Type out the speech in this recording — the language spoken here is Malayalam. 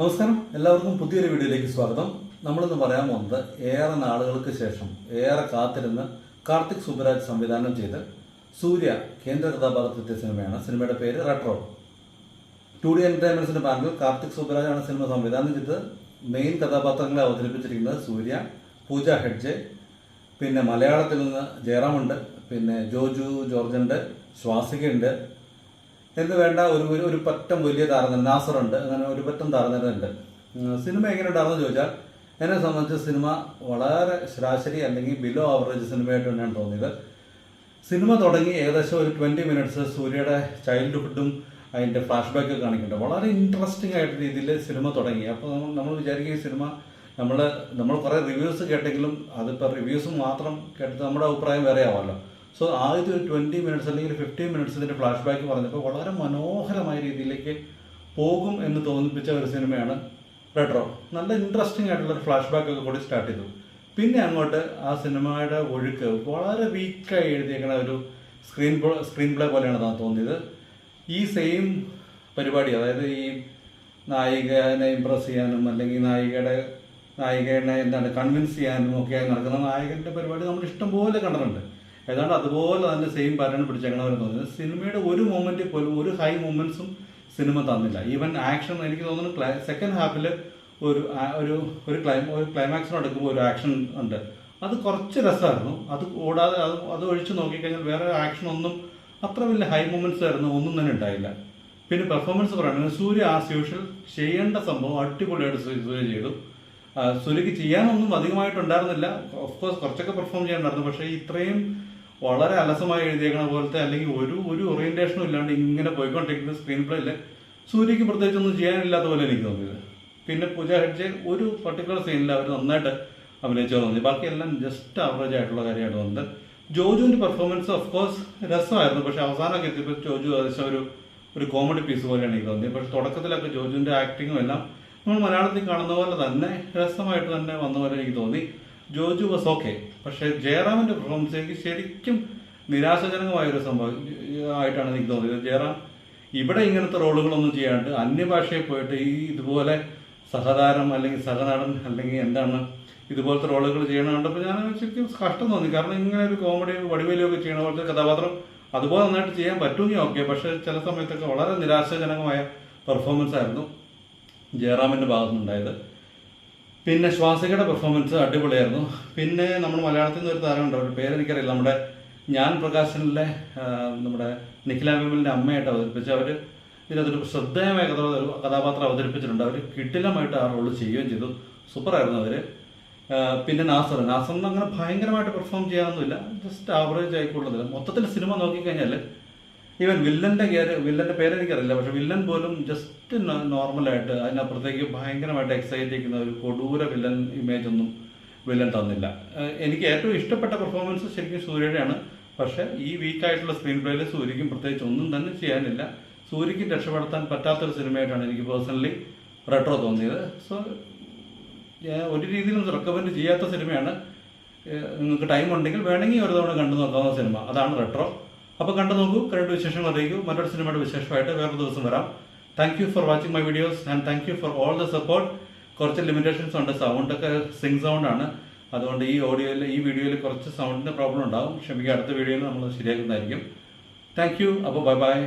നമസ്കാരം, എല്ലാവർക്കും പുതിയൊരു വീഡിയോയിലേക്ക് സ്വാഗതം. നമ്മളിന്ന് പറയാൻ പോകുന്നത് ഏറെ നാളുകൾക്ക് ശേഷം ഏറെ കാത്തിരുന്ന് കാർത്തിക് സുബ്ബരാജ് സംവിധാനം ചെയ്ത് സൂര്യ കേന്ദ്ര കഥാപാത്രത്തിലെത്തിയ സിനിമയാണ്. സിനിമയുടെ പേര് റെട്രോ. 2D എന്റർടൈൻമെന്റ്സിന്റെ ബാനറിൽ കാർത്തിക് സുബ്ബരാജാണ് സിനിമ സംവിധാനം ചെയ്ത് മെയിൻ കഥാപാത്രങ്ങളെ അവതരിപ്പിച്ചിരിക്കുന്നത് സൂര്യ, പൂജ ഹെഡ്ജെ, പിന്നെ മലയാളത്തിൽ നിന്ന് ജയറാമുണ്ട്, പിന്നെ ജോജു ജോർജുണ്ട്, ശ്വാസികയുണ്ട് എന്ന് വേണ്ട ഒരു പറ്റം വലിയ താരനിര, നാസറുണ്ട്, അങ്ങനെ ഒരു പറ്റം താരനിരയുണ്ട്. സിനിമ എങ്ങനെ ഉണ്ടാണെന്ന് ചോദിച്ചാൽ എന്നെ സംബന്ധിച്ച് സിനിമ വളരെ ശരാശരി അല്ലെങ്കിൽ ബിലോ ആവറേജ് സിനിമയായിട്ട് തന്നെയാണ് തോന്നിയത്. സിനിമ തുടങ്ങി ഏകദേശം ഒരു 20 മിനിറ്റ്സ് സൂര്യയുടെ ചൈൽഡ്ഹുഡും അതിൻ്റെ ഫ്ലാഷ് ബാക്ക് കാണിക്കുന്നുണ്ട്. വളരെ ഇൻട്രസ്റ്റിംഗ് ആയിട്ട് രീതിയിൽ സിനിമ തുടങ്ങി. അപ്പോൾ നമ്മൾ വിചാരിക്കും ഈ സിനിമ നമ്മൾ കുറേ റിവ്യൂസ് കേട്ടെങ്കിലും അതിപ്പോൾ റിവ്യൂസ് മാത്രം കേട്ടിട്ട് നമ്മുടെ അഭിപ്രായം വേറെ ആവാമല്ലോ. സോ ആദ്യത്തെ ഒരു 20 മിനിറ്റ്സ് അല്ലെങ്കിൽ 15 മിനിറ്റ്സ് ഇതിൻ്റെ ഫ്ലാഷ് ബാക്ക് പറഞ്ഞപ്പോൾ വളരെ മനോഹരമായ രീതിയിലേക്ക് പോകും എന്ന് തോന്നിപ്പിച്ച ഒരു സിനിമയാണ് റെട്രോ. നല്ല ഇൻട്രസ്റ്റിംഗ് ആയിട്ടുള്ള ഒരു ഫ്ലാഷ് ബാക്ക് ഒക്കെ കൂടി സ്റ്റാർട്ട് ചെയ്തു. പിന്നെ അങ്ങോട്ട് ആ സിനിമയുടെ ഒഴുക്ക് വളരെ വീക്കായി എഴുതിയേക്കുന്ന ഒരു സ്ക്രീൻ പ്ലേ പോലെയാണ് തോന്നിയത്. ഈ സെയിം പരിപാടി, അതായത് ഈ നായികനെ ഇമ്പ്രസ് ചെയ്യാനും അല്ലെങ്കിൽ നായികനെ കൺവിൻസ് ചെയ്യാനും ഒക്കെ നടക്കുന്ന നായകൻ്റെ പരിപാടി നമ്മൾ ഇഷ്ടംപോലെ കണ്ടിട്ടുണ്ട്. ഏതാണ്ട് അതുപോലെ തന്നെ സെയിം പാറ്റേൺ പിടിച്ചേക്കണമെന്ന് തോന്നുന്നത്. സിനിമയുടെ ഒരു മൊമെൻറ്റിൽ പോലും ഒരു ഹൈ മൊമെൻറ്റ്സും സിനിമ തന്നില്ല. ഈവൻ ആക്ഷൻ, എനിക്ക് തോന്നുന്നു സെക്കൻഡ് ഹാഫിൽ ഒരു ക്ലൈമാക്സിന് എടുക്കുമ്പോൾ ഒരു ആക്ഷൻ ഉണ്ട്, അത് കുറച്ച് രസമായിരുന്നു. അത് കൂടാതെ അത് ഒഴിച്ച് നോക്കിക്കഴിഞ്ഞാൽ വേറെ ആക്ഷൻ ഒന്നും അത്ര വലിയ ഹൈ മൊമെൻറ്റ്സ് ആയിരുന്നു ഒന്നും തന്നെ ഉണ്ടായില്ല. പിന്നെ പെർഫോമൻസ് പറയുന്നത് സൂര്യ ആസ് യൂഷ്വൽ ചെയ്യേണ്ട സംഭവം അടിപൊളിയായിട്ട് സൂര്യ ചെയ്തു. സൂര്യക്ക് ചെയ്യാനൊന്നും അധികമായിട്ടുണ്ടായിരുന്നില്ല. ഓഫ്കോഴ്സ് കുറച്ചൊക്കെ പെർഫോം ചെയ്യാനുണ്ടായിരുന്നു, പക്ഷേ ഇത്രയും വളരെ അലസമായി എഴുതിയേക്കണ പോലത്തെ അല്ലെങ്കിൽ ഒരു ഓറിയന്റേഷനും ഇല്ലാണ്ട് ഇങ്ങനെ പോയിക്കൊണ്ടിരിക്കുന്ന സ്ക്രീൻ പ്ലേയിൽ സൂര്യക്ക് പ്രത്യേകിച്ചൊന്നും ചെയ്യാനില്ലാത്ത പോലെ എനിക്ക് തോന്നിയത്. പിന്നെ പൂജ ഹെഡ്ജെ ഒരു പർട്ടിക്കുലർ സീനിൽ അവർ നന്നായിട്ട് അഭിനയിച്ചു തോന്നി. ബാക്കിയെല്ലാം ജസ്റ്റ് ആവറേജ് ആയിട്ടുള്ള കാര്യമായിട്ട് തോന്നുന്നത്. ജോജുവിൻ്റെ പെർഫോമൻസ് ഓഫ്കോഴ്സ് രസമായിരുന്നു, പക്ഷെ അവസാനമൊക്കെ എത്തിയപ്പോൾ ജോജു ഏകദേശം ഒരു കോമഡി പീസ് പോലെയാണ് എനിക്ക് തോന്നിയത്. പക്ഷെ തുടക്കത്തിലൊക്കെ ജോജുവിൻ്റെ ആക്ടിങ്ങും എല്ലാം നമ്മൾ മലയാളത്തിൽ കാണുന്ന പോലെ തന്നെ രസമായിട്ട് തന്നെ വന്ന പോലെ എനിക്ക് തോന്നി. Joju was okay. പക്ഷേ ജയറാമിൻ്റെ പെർഫോമൻസ് എനിക്ക് ശരിക്കും നിരാശാജനകമായ ഒരു സംഭവം ആയിട്ടാണ് എനിക്ക് തോന്നിയത്. ജയറാം ഇവിടെ ഇങ്ങനത്തെ റോളുകളൊന്നും ചെയ്യാണ്ട് അന്യഭാഷയിൽ പോയിട്ട് ഇതുപോലെ സഹതാരം അല്ലെങ്കിൽ സഹനടൻ അല്ലെങ്കിൽ ഇതുപോലത്തെ റോളുകൾ ചെയ്യണ കണ്ടപ്പോൾ ഞാൻ ശരിക്കും കഷ്ടം തോന്നി. കാരണം ഇങ്ങനെ ഒരു കോമഡി വടിവേലിയൊക്കെ ചെയ്യണ പോലത്തെ കഥാപാത്രം അതുപോലെ നന്നായിട്ട് ചെയ്യാൻ പറ്റുമെങ്കിൽ ഓക്കെ, പക്ഷേ ചില സമയത്തൊക്കെ വളരെ നിരാശാജനകമായ പെർഫോമൻസ് ആയിരുന്നു ജയറാമിൻ്റെ ഭാഗത്തുനിന്നുണ്ടായത്. പിന്നെ ശ്വാസികയുടെ പെർഫോമൻസ് അടിപൊളിയായിരുന്നു. പിന്നെ നമ്മൾ മലയാളത്തിൽ നിന്ന് ഒരു താരമുണ്ട്, അവരുടെ പേരെനിക്കറിയില്ല, നമ്മുടെ ഞാൻ പ്രകാശനിലെ നമ്മുടെ നിഖില വിമലിൻ്റെ അമ്മയായിട്ട് അവതരിപ്പിച്ച് അവർ ഇതിനകത്തൊരു ശ്രദ്ധേയമായ കഥാപാത്രം അവതരിപ്പിച്ചിട്ടുണ്ട്. അവർ കിടിലമായിട്ട് ആ റോള് ചെയ്യുകയും ചെയ്തു. സൂപ്പറായിരുന്നു അവർ. പിന്നെ നാസറിന് അങ്ങനെ ഭയങ്കരമായിട്ട് പെർഫോം ചെയ്യാനൊന്നുമില്ല, ജസ്റ്റ് ആവറേജ് ആയിക്കൊള്ളുന്നില്ല. മൊത്തത്തിൽ സിനിമ നോക്കിക്കഴിഞ്ഞാൽ ഈവൻ വില്ലൻ്റെ പേരെനിക്കറിയില്ല, പക്ഷെ വില്ലൻ പോലും ജസ്റ്റ് നോർമലായിട്ട്, അതിനപ്പുറത്തേക്ക് ഭയങ്കരമായിട്ട് എക്സൈറ്റ് ചെയ്യുന്ന ഒരു കൊടൂര വില്ലൻ ഇമേജ് ഒന്നും വില്ലൻ തന്നില്ല. എനിക്ക് ഏറ്റവും ഇഷ്ടപ്പെട്ട പെർഫോമൻസ് ശരിക്കും സൂര്യയുടെയാണ്. പക്ഷേ ഈ വീക്കായിട്ടുള്ള സ്ക്രീൻ പ്ലേയിൽ സൂര്യക്കും പ്രത്യേകിച്ച് ഒന്നും തന്നെ ചെയ്യാനില്ല. സൂര്യക്കും രക്ഷപ്പെടുത്താൻ പറ്റാത്തൊരു സിനിമയായിട്ടാണ് എനിക്ക് പേഴ്സണലി റെട്രോ തോന്നിയത്. സോ ഒരു രീതിയിലും റെക്കമെൻഡ് ചെയ്യാത്ത സിനിമയാണ്. നിങ്ങൾക്ക് ടൈം ഉണ്ടെങ്കിൽ വേണമെങ്കിൽ ഒരു തവണ കണ്ടു നോക്കാവുന്ന സിനിമ അതാണ് റെട്രോ. അപ്പോൾ കണ്ടു നോക്കൂ, കറണ്ട് വിശേഷങ്ങൾ അറിയിക്കൂ. മറ്റൊരു സിനിമയുടെ വിശേഷമായിട്ട് വേറൊരു ദിവസം വരാം. Thank you for watching my videos and thank you for all the support. കുറച്ച് ലിമിറ്റേഷൻസ് ഉണ്ട്, സൗണ്ടൊക്കെ സിങ് സൗണ്ടാണ്, അതുകൊണ്ട് ഈ വീഡിയോയിൽ കുറച്ച് സൗണ്ടിൻ്റെ പ്രോബ്ലം ഉണ്ടാകും. ക്ഷമിക്കുക, അടുത്ത വീഡിയോയിൽ നമ്മൾ ശരിയാക്കുന്നതായിരിക്കും. Thank you. അപ്പോൾ ബൈ.